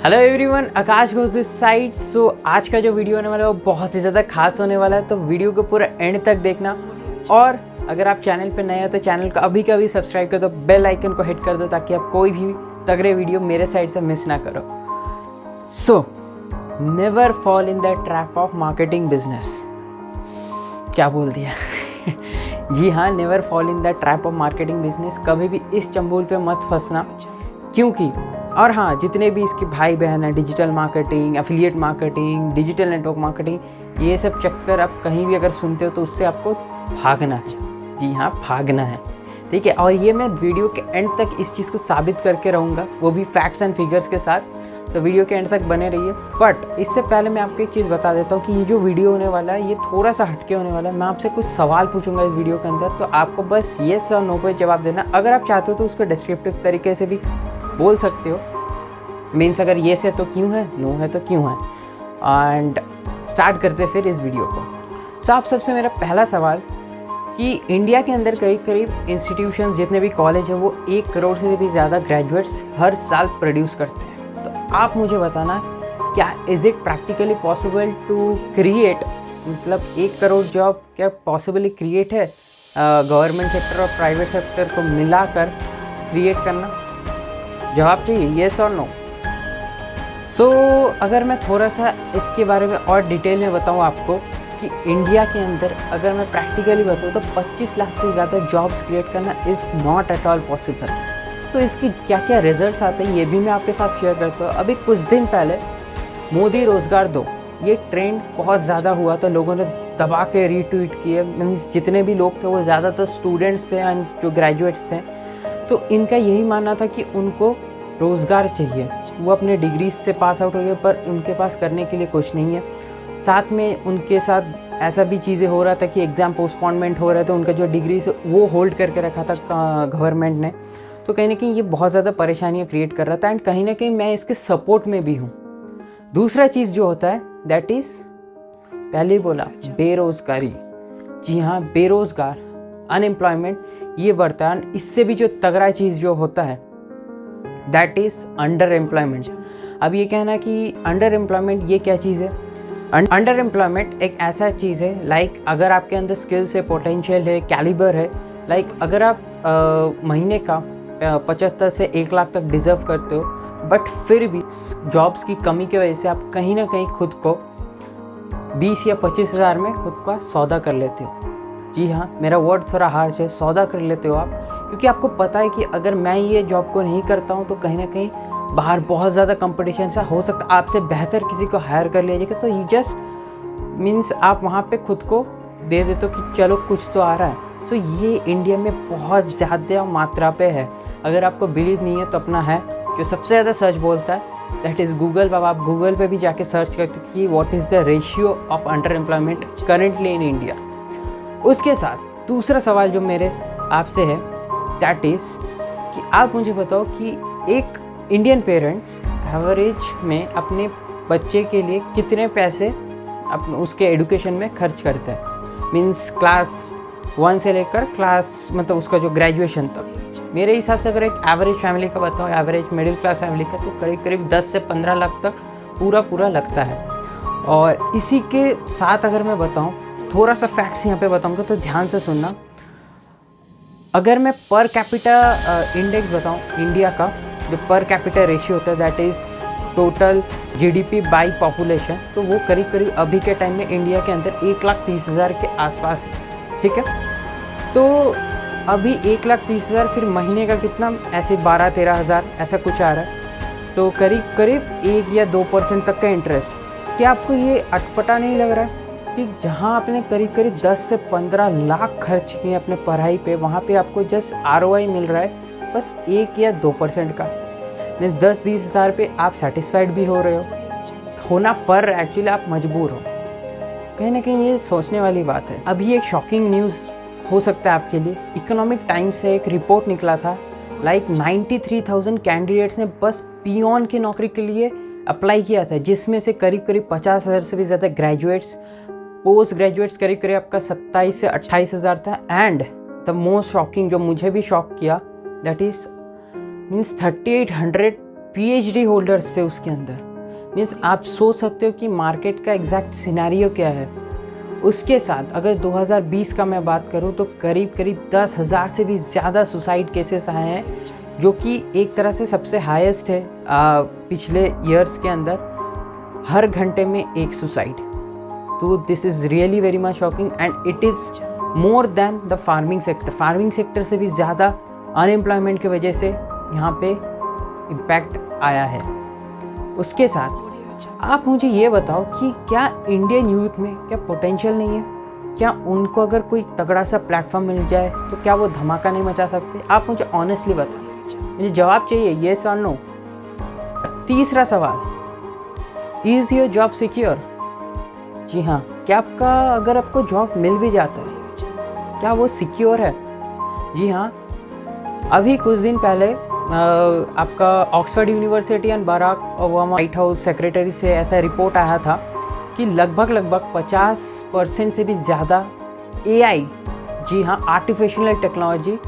Hello everyone, Akash Ghosh this side. So आज का जो वीडियो होने वाला है वो बहुत ही ज़्यादा खास होने वाला है, तो वीडियो को पूरा एंड तक देखना। और अगर आप चैनल पे नए हो तो चैनल को अभी का भी सब्सक्राइब कर दो, बेल आइकन को हिट कर दो ताकि आप कोई भी तगड़े वीडियो मेरे साइड से मिस ना करो। So never fall in the trap of marketing business. क्या बोल दिया जी हाँ, never fall in the trap of marketing business. कभी भी इस चंबुल पे मत फंसना, क्योंकि और हाँ, जितने भी इसके भाई बहन हैं, digital marketing, affiliate marketing, digital network marketing, ये सब चक्कर आप कहीं भी अगर सुनते हो तो उससे आपको भागना है। जी हाँ, भागना है, ठीक है। और ये मैं वीडियो के एंड तक इस चीज़ को साबित करके रहूँगा, वो भी फैक्ट्स एंड फिगर्स के साथ। तो वीडियो के एंड तक बने रहिए। बट इससे पहले मैं आपको एक चीज़ बता देता हूँ कि ये जो वीडियो होने वाला है ये थोड़ा सा हटके होने वाला है। मैं आपसे कुछ सवाल पूछूंगा इस वीडियो के अंदर, तो आपको बस येस और नो पे जवाब देना। अगर आप चाहते हो तो उसको डिस्क्रिप्टिव तरीके से भी बोल सकते हो। मीन्स अगर येस है तो क्यों है, नो है तो क्यों है। एंड स्टार्ट करते फिर इस वीडियो को। सो आप सबसे मेरा पहला सवाल कि इंडिया के अंदर करीब करीब इंस्टीट्यूशन जितने भी कॉलेज है वो 1 करोड़ से भी ज़्यादा ग्रेजुएट्स हर साल प्रोड्यूस करते हैं। तो आप मुझे बताना, क्या is it practically possible to create, मतलब 1 करोड़ जॉब क्या पॉसिबली क्रिएट है गवर्नमेंट सेक्टर और प्राइवेट सेक्टर को मिलाकर क्रिएट करना? जवाब चाहिए येस और नो। सो अगर मैं थोड़ा सा इसके बारे में और डिटेल में बताऊँ आपको कि इंडिया के अंदर अगर मैं प्रैक्टिकली बताऊँ तो 25 लाख से ज़्यादा जॉब्स क्रिएट करना is not at all possible. तो इसकी क्या क्या रिजल्ट्स आते हैं ये भी मैं आपके साथ शेयर करता हूँ। अभी कुछ दिन पहले मोदी रोज़गार दो, ये ट्रेंड बहुत ज़्यादा हुआ, तो लोगों ने दबा के रीट्वीट किए। मीन्स जितने भी लोग थे वो ज़्यादातर स्टूडेंट्स थे एंड जो ग्रेजुएट्स थे, तो इनका यही मानना था कि उनको रोज़गार चाहिए। वो अपने डिग्री से पास आउट हो गए पर उनके पास करने के लिए कुछ नहीं है। साथ में उनके साथ ऐसा भी चीज़ें हो रहा था कि एग्ज़ाम पोस्टपोनमेंट हो रहा था, उनका जो डिग्री से वो होल्ड करके रखा था गवर्नमेंट ने। तो कहीं ना कहीं ये बहुत ज़्यादा परेशानियाँ क्रिएट कर रहा था एंड कहीं ना कहीं मैं इसके सपोर्ट में भी हूँ। दूसरा चीज़ जो होता है दैट इज़, पहले ही बोला, बेरोज़गारी। जी हाँ, बेरोज़गार, अनएम्प्लॉयमेंट ये बढ़ता है। इससे भी जो तगड़ा चीज़ जो होता है दैट इज़ अंडर एम्प्लॉयमेंट। अब ये कहना कि अंडर एम्प्लॉयमेंट ये क्या चीज़ है? अंडर एम्प्लॉयमेंट एक ऐसा चीज़ है, लाइक अगर आपके अंदर स्किल्स है, पोटेंशियल है, कैलिबर है, लाइक अगर आप महीने का 75 से 1 लाख तक डिज़र्व करते हो, बट फिर भी जॉब्स की कमी की वजह से आप कहीं ना कहीं खुद को 20 या 25 हज़ार में खुद का सौदा कर लेते हो। जी हाँ, मेरा वर्ड थोड़ा हार्श है, सौदा कर लेते हो आप, क्योंकि आपको पता है कि अगर मैं ये जॉब को नहीं करता हूँ तो कहीं ना कहीं बाहर बहुत ज़्यादा कंपटीशन सा हो सकता है, आपसे बेहतर किसी को हायर कर लिया जाएगा। तो यू जस्ट मीन्स आप वहाँ पे खुद को दे देते हो कि चलो कुछ तो आ रहा है। सो ये इंडिया में बहुत ज़्यादा मात्रा पे है। अगर आपको बिलीव नहीं है तो अपना है जो सबसे ज़्यादा सर्च बोलता है दैट इज़ गूगल। अब आप गूगल पे भी जाके सर्च करते हो कि what is the ratio of under employment currently in India. उसके साथ दूसरा सवाल जो मेरे आपसे है दैट इज़ कि आप मुझे बताओ कि एक इंडियन पेरेंट्स एवरेज में अपने बच्चे के लिए कितने पैसे अपने उसके एडुकेशन में खर्च करते हैं? मीन्स क्लास 1 से लेकर क्लास, मतलब उसका जो ग्रेजुएशन तक। मेरे हिसाब से अगर एक एवरेज फैमिली का बताओ, एवरेज मिडिल क्लास फैमिली का, तो करीब करीब 10 से 15 लाख तक पूरा लगता है। और इसी के साथ अगर मैं बताऊँ, थोड़ा सा फैक्ट्स यहाँ पे बताऊँगा तो ध्यान से सुनना। अगर मैं पर कैपिटा इंडेक्स बताऊँ इंडिया का, जो पर कैपिटा रेशियो होता है that is total GDP by population, तो वो करीब करीब अभी के टाइम में इंडिया के अंदर 1,30,000 के आसपास है, ठीक है। तो अभी 1,30,000 फिर महीने का कितना, ऐसे 12-13 हज़ार ऐसा कुछ आ रहा है। तो करीब करीब 1 या 2% तक का इंटरेस्ट। क्या आपको ये अटपटा नहीं लग रहा है कि जहाँ आपने करीब करीब 10 से 15 लाख खर्च किए अपने पढ़ाई पे, वहाँ पे आपको जस्ट आरओआई मिल रहा है बस 1 या 2% का? मीन्स 10-20 हज़ार पे आप सेटिस्फाइड भी हो रहे हो होना, पर एक्चुअली आप मजबूर हो। कहीं ना कहीं ये सोचने वाली बात है। अभी एक शॉकिंग न्यूज़ हो सकता है आपके लिए। इकोनॉमिक टाइम्स से एक रिपोर्ट निकला था, लाइक 93,000 कैंडिडेट्स ने बस पियोन की नौकरी के लिए अप्लाई किया था, जिसमें से करीब करीब 50,000 से भी ज़्यादा ग्रेजुएट्स, पोस्ट ग्रेजुएट्स करीब करीब आपका 27 से 28 हज़ार था। एंड द मोस्ट शॉकिंग, जो मुझे भी शॉक किया, that is means 3,800 PhD holders थे उसके अंदर। मीन्स आप सोच सकते हो कि मार्केट का एग्जैक्ट सिनेरियो क्या है। उसके साथ अगर 2020 का मैं बात करूं तो करीब 10,000 से भी ज़्यादा सुसाइड केसेस आए हैं, जो कि एक तरह से सबसे हाईएस्ट है पिछले ईयर्स के अंदर। हर घंटे में एक सुसाइड। तो this is really very much shocking and it is more than the farming sector. Farming sector से भी ज़्यादा अनएम्प्लॉयमेंट की वजह से यहाँ पे इम्पैक्ट आया है। उसके साथ आप मुझे ये बताओ कि क्या इंडियन यूथ में क्या पोटेंशियल नहीं है? क्या उनको अगर कोई तगड़ा सा प्लेटफॉर्म मिल जाए तो क्या वो धमाका नहीं मचा सकते? आप मुझे ऑनेस्टली बताओ, मुझे जवाब चाहिए, येस और नो। तीसरा सवाल, इज़ योर जॉब सिक्योर? जी हाँ, क्या अगर आपको जॉब मिल भी जाता है, क्या वो सिक्योर है? जी हाँ, अभी कुछ दिन पहले आपका Oxford University and Barack Obama White House secretary से ऐसा रिपोर्ट आया था कि लगभग 50% से भी ज़्यादा AI, जी हाँ, आर्टिफिशियल टेक्नोलॉजी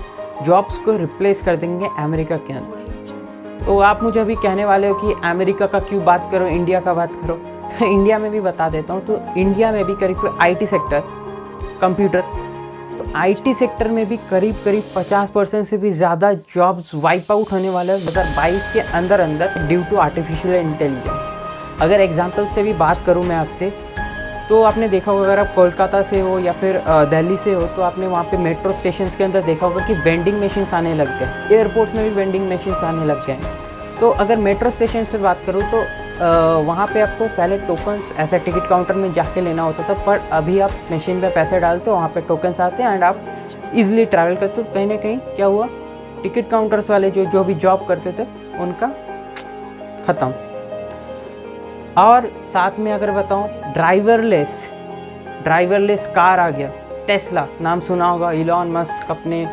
जॉब्स को रिप्लेस कर देंगे अमेरिका के अंदर। तो आप मुझे अभी कहने वाले हो कि अमेरिका का क्यों बात करो, इंडिया का बात करो। तो इंडिया में भी बता देता हूँ। तो इंडिया में भी करीब IT सेक्टर, कंप्यूटर, तो IT सेक्टर में भी करीब 50% से भी ज़्यादा जॉब्स वाइप आउट होने वाला है 2022 के अंदर ड्यू टू आर्टिफिशियल इंटेलिजेंस। अगर एग्जांपल से भी बात करूं मैं आपसे, तो आपने देखा होगा, अगर आप कोलकाता से हो या फिर दिल्ली से हो, तो आपने वहाँ पे मेट्रो स्टेशंस के अंदर देखा होगा कि वेंडिंग मशीन्स आने लग गए। एयरपोर्ट्स में भी वेंडिंग मशीन्स आने लग गए। तो अगर मेट्रो स्टेशन से बात करूँ तो वहाँ पे आपको पहले टोकन्स ऐसे टिकट काउंटर में जाके लेना होता था, पर अभी आप मशीन पे पैसे डालते हो, वहाँ पे टोकन्स आते हैं एंड आप इजीली ट्रैवल करते हो। कहीं ना कहीं क्या हुआ, टिकट काउंटर्स वाले जो भी जॉब करते थे उनका ख़त्म। और साथ में अगर बताऊँ, ड्राइवरलेस कार आ गया। टेस्ला नाम सुना होगा, इलॉन मस्क अपने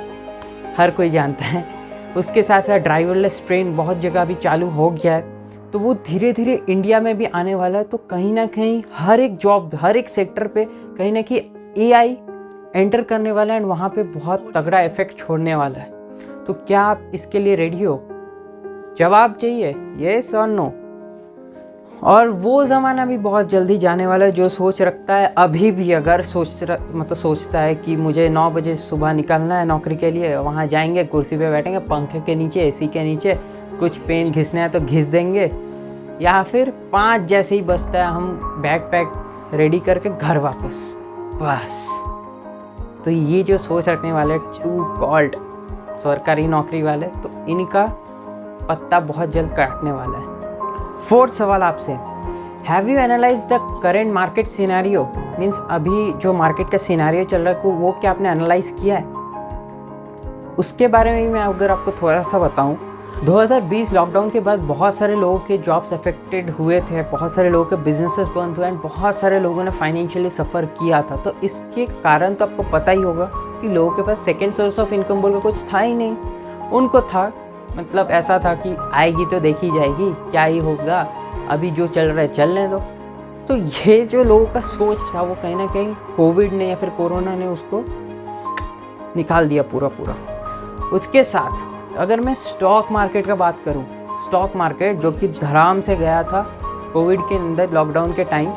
हर कोई जानता है। उसके साथ साथ ड्राइवरलेस ट्रेन बहुत जगह भी चालू हो गया है। तो वो धीरे धीरे इंडिया में भी आने वाला है। तो कहीं ना कहीं हर एक जॉब, हर एक सेक्टर पे कहीं ना कहीं AI एंटर करने वाला है एंड वहाँ पे बहुत तगड़ा इफेक्ट छोड़ने वाला है। तो क्या आप इसके लिए रेडी हो? जवाब चाहिए, येस और नो। और वो ज़माना भी बहुत जल्दी जाने वाला है जो सोच रखता है, अभी भी अगर सोचता है कि मुझे 9 बजे सुबह निकलना है नौकरी के लिए, वहाँ जाएंगे, कुर्सी पे बैठेंगे, पंखे के नीचे, AC के नीचे, कुछ पेन घिसना है तो घिस देंगे, या फिर 5 जैसे ही बजता है हम बैग पैक रेडी करके घर वापस, बस। तो ये जो सोच रखने वाले टू कॉल्ड सरकारी नौकरी वाले, तो इनका पत्ता बहुत जल्द काटने वाला है। 4th सवाल आपसे, have you analyse the current market scenario? Means अभी जो मार्केट का सिनेरियो चल रहा है वो क्या आपने एनालाइज किया है? उसके बारे में मैं अगर आपको थोड़ा सा बताऊं, 2020 लॉकडाउन के बाद बहुत सारे लोगों के जॉब्स अफेक्टेड हुए थे, बहुत सारे लोगों के बिजनेसेस बंद हुए एंड बहुत सारे लोगों ने फाइनेंशियली सफ़र किया था। तो इसके कारण तो आपको पता ही होगा कि लोगों के पास सेकेंड सोर्स ऑफ इनकम बोल के कुछ था ही नहीं। उनको था, मतलब ऐसा था कि आएगी तो देखी जाएगी, क्या ही होगा, अभी जो चल रहा है चलने दो। तो ये जो लोगों का सोच था वो कहीं ना कहीं कोविड ने या फिर कोरोना ने उसको निकाल दिया पूरा। उसके साथ अगर मैं स्टॉक मार्केट का बात करूं, स्टॉक मार्केट जो कि धड़ाम से गया था कोविड के अंदर, लॉकडाउन के टाइम।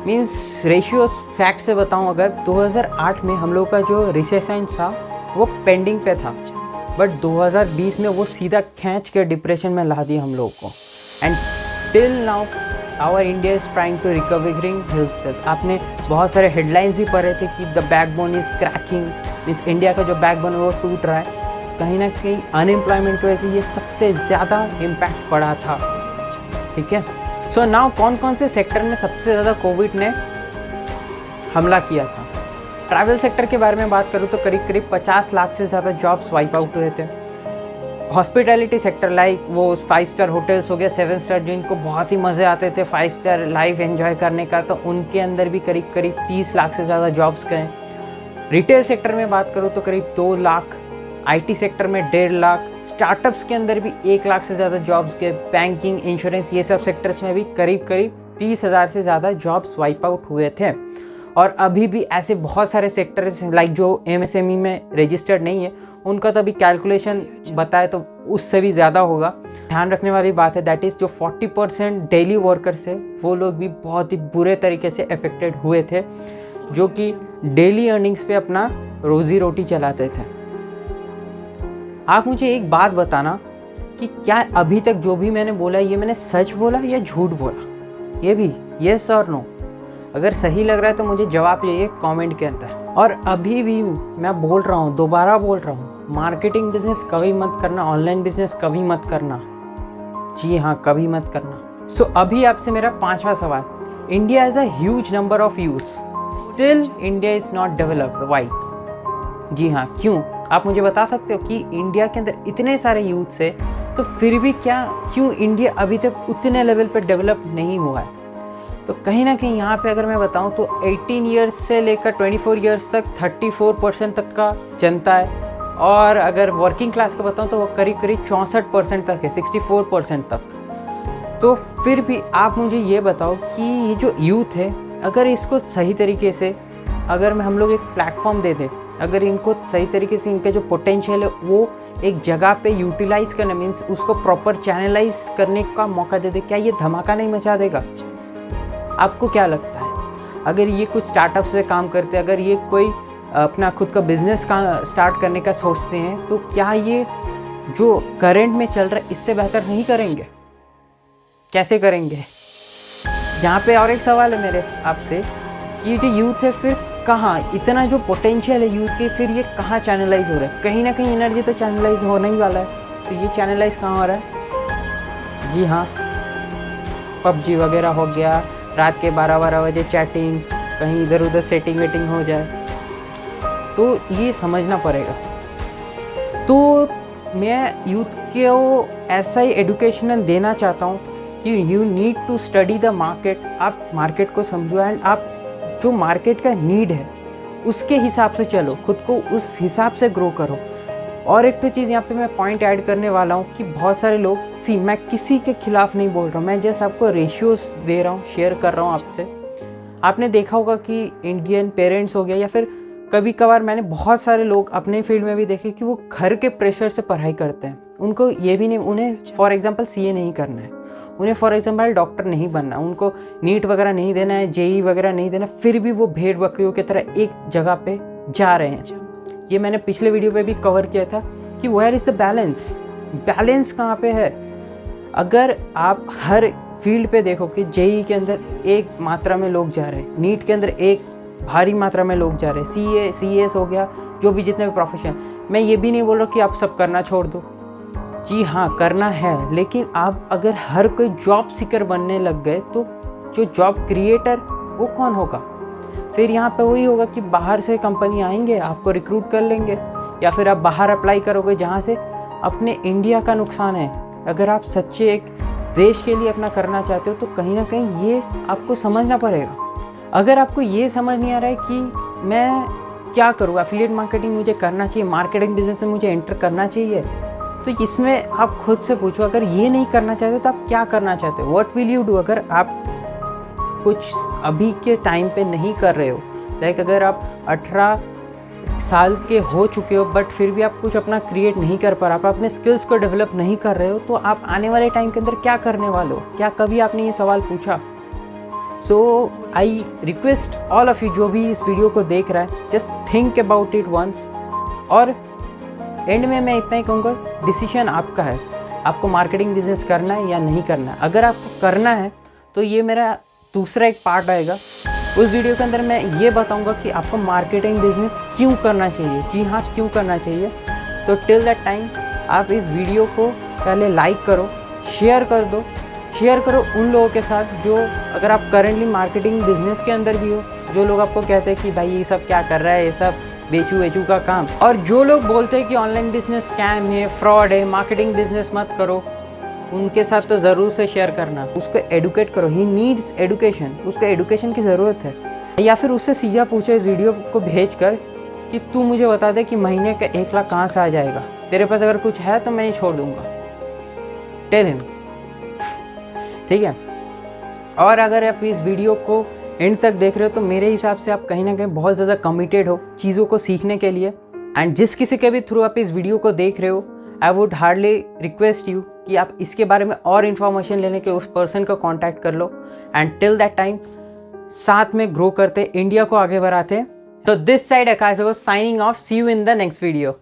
मीन्स रेशियो फैक्ट से बताऊं, अगर 2008 में हम लोग का जो रिसेशन था वो पेंडिंग पे था, बट 2020 में वो सीधा खींच के डिप्रेशन में ला दिया हम लोग को। And till now our India is trying to recovering hills. आपने बहुत सारे हेडलाइंस भी पढ़े थे कि the backbone is cracking, means India का जो बैकबोन है वो टूट रहा है। कहीं ना कहीं अनएम्प्लॉयमेंट की वजह से ये सबसे ज़्यादा इम्पैक्ट पड़ा था। ठीक है, सो नाउ कौन कौन से सेक्टर में सबसे ज़्यादा कोविड ने हमला किया था? ट्रैवल सेक्टर के बारे में बात करूँ तो करीब 50 लाख से ज़्यादा जॉब्स वाइप आउट हुए थे। हॉस्पिटैलिटी सेक्टर, लाइक वो 5 स्टार होटल्स हो गया, 7 स्टार, जिनको बहुत ही मज़े आते थे 5 स्टार लाइफ एंजॉय करने का, तो उनके अंदर भी करीब 30 लाख से ज़्यादा जॉब्स गए। रिटेल सेक्टर में बात करूँ तो करीब 2 लाख, IT सेक्टर में 1.5 लाख, स्टार्टअप्स के अंदर भी 1 लाख से ज़्यादा जॉब्स के, बैंकिंग, इंश्योरेंस, ये सब सेक्टर्स में भी करीब 30,000 से ज़्यादा जॉब्स वाइप आउट हुए थे। और अभी भी ऐसे बहुत सारे सेक्टर्स लाइक जो MSME में रजिस्टर्ड नहीं है, उनका तो अभी कैलकुलेशन बताए तो उससे भी ज़्यादा होगा। ध्यान रखने वाली बात है, दैट इज़ जो 40% डेली वर्कर्स है वो लोग भी बहुत ही बुरे तरीके से अफेक्टेड हुए थे, जो कि डेली अर्निंग्स पे अपना रोज़ी रोटी चलाते थे। आप मुझे एक बात बताना कि क्या अभी तक जो भी मैंने बोला ये मैंने सच बोला या झूठ बोला, ये भी येस और नो। अगर सही लग रहा है तो मुझे जवाब चाहिए कमेंट के अंदर। और अभी भी मैं बोल रहा हूँ, दोबारा बोल रहा हूँ, मार्केटिंग बिजनेस कभी मत करना, ऑनलाइन बिजनेस कभी मत करना। जी हाँ, कभी मत करना। सो अभी आपसे मेरा 5वां सवाल, India has a huge number of youths, still India is not developed, why? जी हाँ, क्यों? आप मुझे बता सकते हो कि इंडिया के अंदर इतने सारे यूथ्स है तो फिर भी क्यों इंडिया अभी तक उतने लेवल पर डेवलप नहीं हुआ है? तो कहीं ना कहीं यहाँ पे अगर मैं बताऊँ तो 18 ईयर्स से लेकर 24 ईयर्स तक 34% तक का जनता है, और अगर वर्किंग क्लास का बताऊँ तो वो करीब 64% तक है, 64% तक। तो फिर भी आप मुझे ये बताओ कि ये जो यूथ है, अगर इसको सही तरीके से अगर हम लोग एक प्लेटफॉर्म दे दें, अगर इनको सही तरीके से इनके जो पोटेंशियल है वो एक जगह पे यूटिलाइज़ करना, मीन्स उसको प्रॉपर चैनलाइज करने का मौका दे दे, क्या ये धमाका नहीं मचा देगा? आपको क्या लगता है? अगर ये कुछ स्टार्टअप्स पे काम करते हैं, अगर ये कोई अपना खुद का बिजनेस का स्टार्ट करने का सोचते हैं, तो क्या ये जो करंट में चल रहा है इससे बेहतर नहीं करेंगे? कैसे करेंगे? यहाँ पे और एक सवाल है मेरे आपसे कि जो यूथ है फिर कहाँ, इतना जो पोटेंशियल है यूथ के, फिर ये कहाँ चैनलाइज हो रहा है? कहीं ना कहीं एनर्जी तो चैनलाइज होना ही वाला है, तो ये चैनलाइज कहाँ हो रहा है? जी हाँ, पबजी वगैरह हो गया, रात के 12-12 बजे चैटिंग, कहीं इधर उधर सेटिंग वेटिंग हो जाए, तो ये समझना पड़ेगा। तो मैं यूथ को ऐसा ही एडुकेशन देना चाहता हूँ कि you need to study the market. आप मार्केट को समझो एंड आप जो मार्केट का नीड है उसके हिसाब से चलो, खुद को उस हिसाब से ग्रो करो। और एक तो चीज़ यहाँ पे मैं पॉइंट ऐड करने वाला हूँ कि बहुत सारे लोग, मैं किसी के खिलाफ नहीं बोल रहा हूँ, मैं जस्ट आपको रेशियोज दे रहा हूँ, शेयर कर रहा हूँ आपसे। आपने देखा होगा कि इंडियन पेरेंट्स हो गया, या फिर कभी कभार मैंने बहुत सारे लोग अपने फील्ड में भी देखे कि वो घर के प्रेशर से पढ़ाई करते हैं। उनको ये भी नहीं, उन्हें फॉर एग्जांपल सीए नहीं करना है, उन्हें फॉर एग्जांपल डॉक्टर नहीं बनना, उनको नीट वगैरह नहीं देना है, जेई वगैरह नहीं देना, फिर भी वो भेड़ बकरियों की तरह एक जगह पे जा रहे हैं। ये मैंने पिछले वीडियो पे भी कवर किया था कि where is the balance, balance कहाँ पे है? अगर आप हर फील्ड पे देखो कि जेई के अंदर एक मात्रा में लोग जा रहे हैं, नीट के अंदर एक भारी मात्रा में लोग जा रहे हैं, सीएस हो गया, जो भी जितने भी प्रोफेशन, मैं ये भी नहीं बोल रहा कि आप सब करना छोड़ दो, जी हाँ करना है, लेकिन आप अगर हर कोई जॉब सीकर बनने लग गए तो जो जॉब क्रिएटर वो कौन होगा? फिर यहाँ पे वही होगा कि बाहर से कंपनी आएंगे, आपको रिक्रूट कर लेंगे, या फिर आप बाहर अप्लाई करोगे जहाँ से अपने इंडिया का नुकसान है। अगर आप सच्चे एक देश के लिए अपना करना चाहते हो तो कहीं ना कहीं ये आपको समझना पड़ेगा। अगर आपको ये समझ नहीं आ रहा है कि मैं क्या करूँ, एफिलिएट मार्केटिंग मुझे करना चाहिए, मार्केटिंग बिजनेस में मुझे एंटर करना चाहिए, तो इसमें आप खुद से पूछो, अगर ये नहीं करना चाहते तो आप क्या करना चाहते हो? What will you do? अगर आप कुछ अभी के टाइम पे नहीं कर रहे हो, लाइक अगर आप 18 साल के हो चुके हो बट फिर भी आप कुछ अपना क्रिएट नहीं कर पा रहे, आप अपने स्किल्स को डेवलप नहीं कर रहे हो, तो आप आने वाले टाइम के अंदर क्या करने वाले हो? क्या कभी आपने ये सवाल पूछा? So I request all of you, जो भी इस वीडियो को देख रहा है, just think about it once. और एंड में मैं इतना ही कहूँगा, डिसीजन आपका है, आपको मार्केटिंग बिजनेस करना है या नहीं करना है। अगर आपको करना है तो ये मेरा दूसरा एक पार्ट आएगा, उस वीडियो के अंदर मैं ये बताऊंगा कि आपको मार्केटिंग बिजनेस क्यों करना चाहिए। जी हाँ, क्यों करना चाहिए। सो टिल दैट टाइम आप इस वीडियो को पहले लाइक करो, शेयर कर दो, शेयर करो उन लोगों के साथ जो, अगर आप करेंटली मार्केटिंग बिजनेस के अंदर भी हो, जो लोग आपको कहते हैं कि भाई ये सब क्या कर रहा है, ये सब बेचू का काम, और जो लोग बोलते हैं कि ऑनलाइन बिजनेस स्कैम है, फ्रॉड है, मार्केटिंग बिजनेस मत करो, उनके साथ तो ज़रूर से शेयर करना। उसको एडुकेट करो, ही नीड्स एडुकेशन, उसको एडुकेशन की ज़रूरत है। या फिर उससे सीधा पूछो इस वीडियो को भेज कर कि तू मुझे बता दे कि महीने का 1 लाख कहाँ से आ जाएगा, तेरे पास अगर कुछ है तो मैं ये छोड़ दूँगा, टेल हिम, ठीक है। और अगर आप इस वीडियो को एंड तक देख रहे हो तो मेरे हिसाब से आप कहीं ना कहीं बहुत ज़्यादा कमिटेड हो चीज़ों को सीखने के लिए। एंड जिस किसी के भी थ्रू आप इस वीडियो को देख रहे हो, I would hardly request you कि आप इसके बारे में और इन्फॉर्मेशन लेने के उस पर्सन को कॉन्टैक्ट कर लो। एंड टिल दैट टाइम साथ में ग्रो करते, इंडिया को आगे बढ़ाते। तो this side Akash was signing off, see you in the next video.